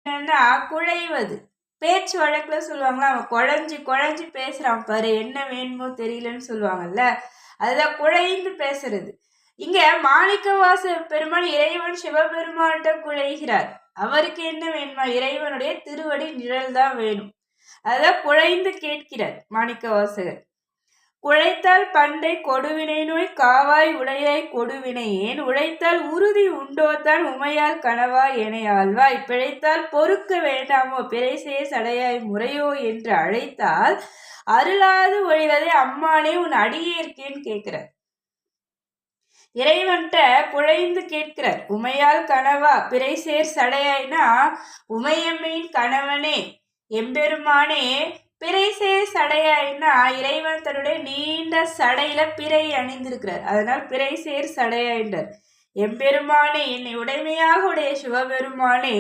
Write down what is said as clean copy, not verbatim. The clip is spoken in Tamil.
என்னன்னா குழைவது. பேச்சு வழக்குல சொல்லுவாங்களா, அவன் குழஞ்சி குழஞ்சி பேசுறான் பாரு, என்ன வேணுமோ தெரியலன்னு சொல்லுவாங்கல்ல, அதுதான் குழைந்து பேசுறது. இங்க மாணிக்கவாச பெருமாள் இறைவன் சிவபெருமான்கிட்ட குழைகிறார். அவருக்கு என்ன வேணுமா, இறைவனுடைய திருவடி நிழல் தான் வேணும். அதான் குழைந்து கேட்கிறார் மாணிக்கவாசகர். குழைத்தால் பண்டை கொடுவினை நோய் காவாய் உடையாய் கொடுவினை ஏன் உழைத்தால் உறுதி உண்டோத்தான் உமையால் கனவாய் எனை ஆழ்வாய் பிழைத்தால் பொறுக்க வேண்டாமோ பிறைசே சடையாய் முறையோ என்று அழைத்தால் அருளாது ஒழிவதை அம்மானே உன் அடியேற்கேன்னு கேட்கிறார். இறைவன்கிட்ட குழைந்து கேட்கிறார். உமையால் கனவா பிறைசேர் சடையாய்னா உமையம்மையின் கணவனே எம்பெருமானே, பிறைசேர் சடையாய்னா இறைவன் தன்னுடைய நீண்ட சடையில பிறை அணிந்திருக்கிறார். அதனால் பிறைசேர் சடையாயின்றார். எம்பெருமானே, என்னை உடைமையாக உடைய சிவபெருமானே,